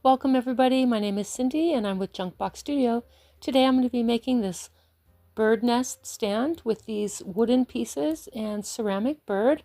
Welcome everybody, my name is Cindy and I'm with Junkbox Studio. Today I'm going to be making this bird nest stand with these wooden pieces and ceramic bird.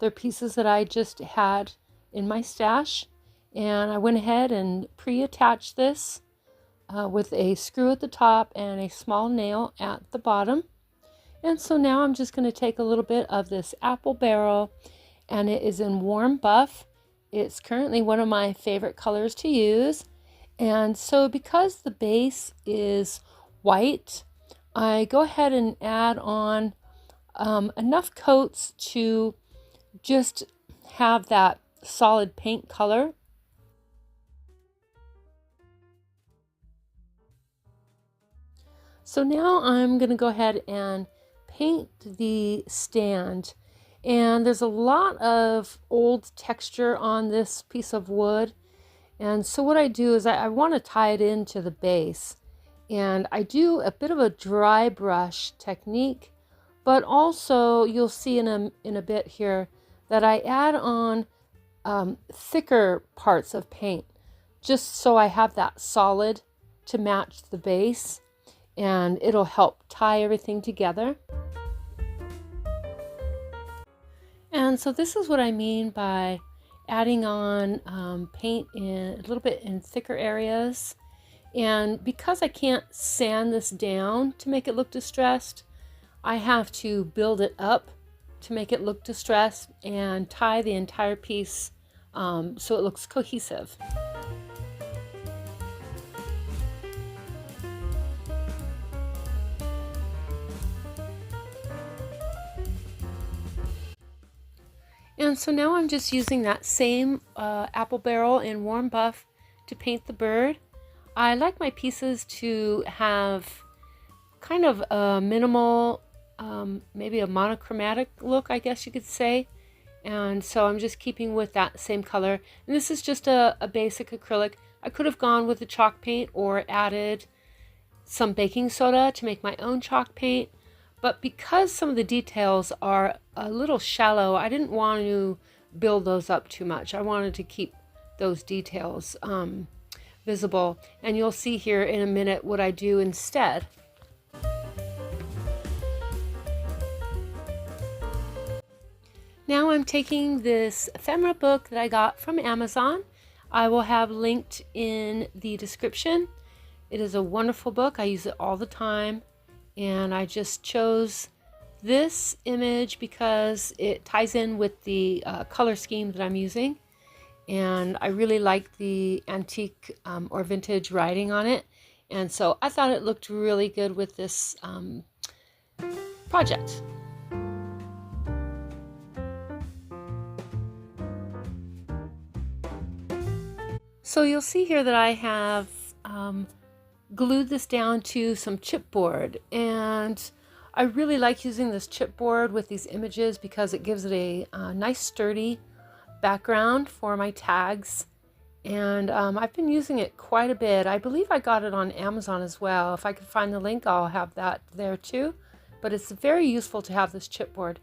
They're pieces that I just had in my stash, and I went ahead and pre-attached this with a screw at the top and a small nail at the bottom. And so now I'm just going to take a little bit of this apple barrel, and it is in warm buff. It's currently one of my favorite colors to use. And so because the base is white, I go ahead and add on enough coats to just have that solid paint color. So now I'm going to go ahead and paint the stand. And there's a lot of old texture on this piece of wood. And so what I do is I want to tie it into the base. And I do a bit of a dry brush technique, but also you'll see in a bit here that I add on thicker parts of paint, just so I have that solid to match the base, and it'll help tie everything together. And so this is what I mean by adding on paint in a little bit in thicker areas. And because I can't sand this down to make it look distressed, I have to build it up to make it look distressed and tie the entire piece so it looks cohesive. And so now I'm just using that same apple barrel in warm buff to paint the bird. I like my pieces to have kind of a minimal, maybe a monochromatic look, I guess you could say. And so I'm just keeping with that same color. And this is just a basic acrylic. I could have gone with the chalk paint or added some baking soda to make my own chalk paint. But because some of the details are a little shallow, I didn't want to build those up too much. I wanted to keep those details visible. And you'll see here in a minute what I do instead. Now I'm taking this Ephemra book that I got from Amazon. I will have linked in the description. It is a wonderful book. I use it all the time. And I just chose this image because it ties in with the color scheme that I'm using. And I really like the antique or vintage writing on it. And so I thought it looked really good with this project. So you'll see here that I have glued this down to some chipboard, and I really like using this chipboard with these images because it gives it a nice sturdy background for my tags. And I've been using it quite a bit. I believe I got it on Amazon as well. If I can find the link, I'll have that there too. But it's very useful to have this chipboard.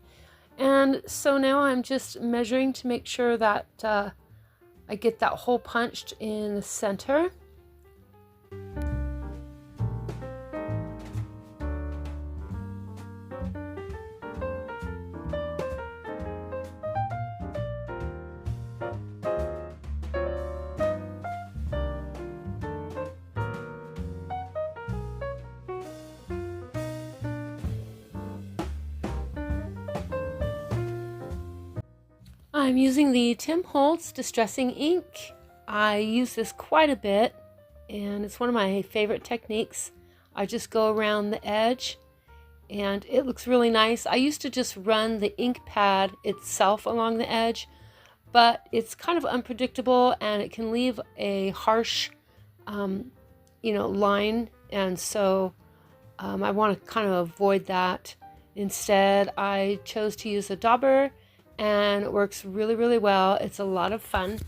And so now I'm just measuring to make sure that I get that hole punched in the center. I'm using the Tim Holtz Distressing Ink. I use this quite a bit, and it's one of my favorite techniques. I just go around the edge, and it looks really nice. I used to just run the ink pad itself along the edge, but it's kind of unpredictable, and it can leave a harsh, line, and so I want to kind of avoid that. Instead, I chose to use a dauber, and it works really, really well. It's a lot of fun.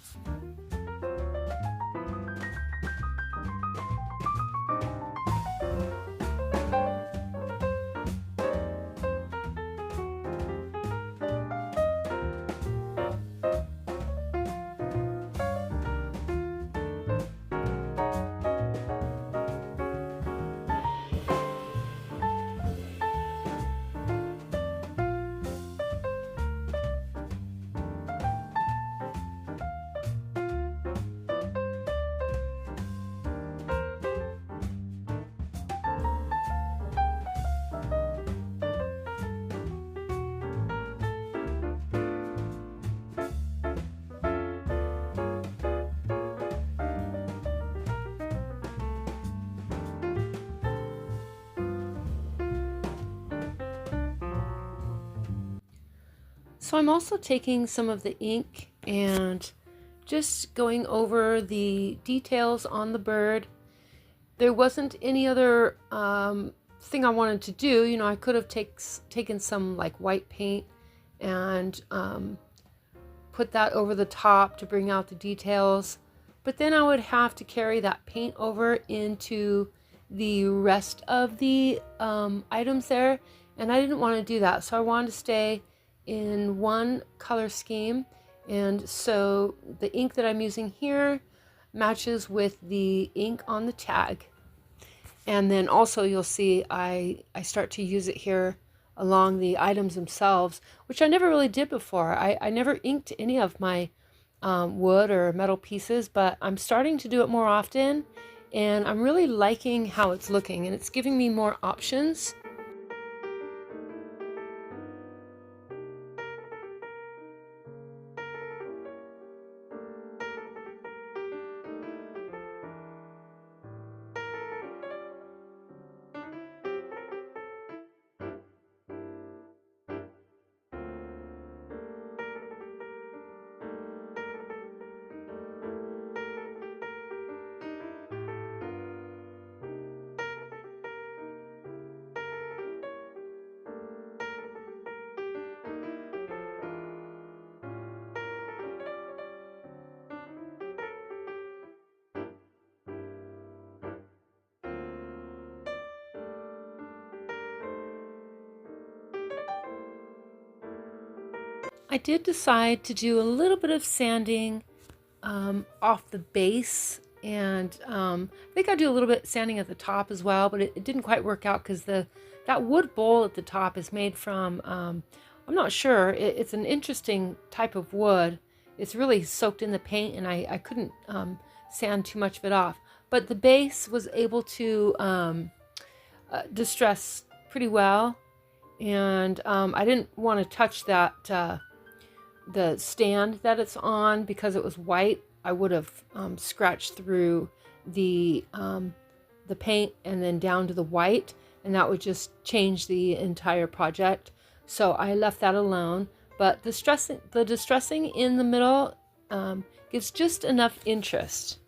So I'm also taking some of the ink and just going over the details on the bird. There wasn't any other thing I wanted to do. You know, I could have taken some like white paint and put that over the top to bring out the details. But then I would have to carry that paint over into the rest of the items there. And I didn't want to do that. So I wanted to stay in one color scheme. And so the ink that I'm using here matches with the ink on the tag. And then also you'll see I start to use it here along the items themselves, which I never really did before. I never inked any of my wood or metal pieces, but I'm starting to do it more often, and I'm really liking how it's looking, and it's giving me more options. I did decide to do a little bit of sanding off the base, and I think I do a little bit sanding at the top as well, but it didn't quite work out because that wood bowl at the top is made from I'm not sure, it's an interesting type of wood. It's really soaked in the paint, and I couldn't sand too much of it off, but the base was able to distress pretty well, and I didn't want to touch that the stand that it's on because it was white. I would have scratched through the paint and then down to the white, and that would just change the entire project. So I left that alone. But the distressing in the middle gives just enough interest.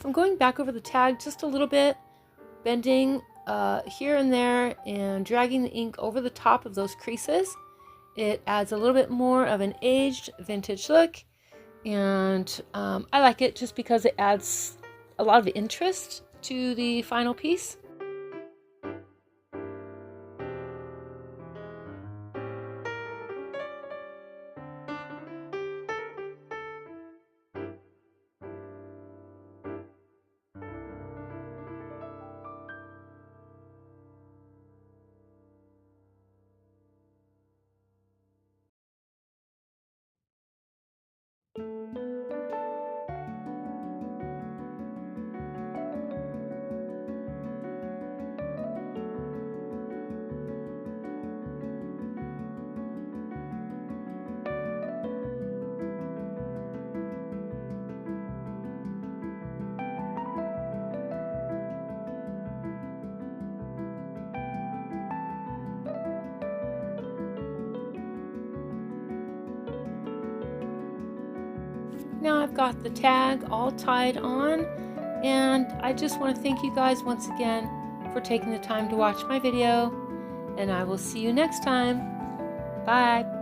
I'm going back over the tag just a little bit, bending here and there and dragging the ink over the top of those creases. It adds a little bit more of an aged vintage look, and I like it just because it adds a lot of interest to the final piece. Now I've got the tag all tied on, and I just want to thank you guys once again for taking the time to watch my video, and I will see you next time. Bye.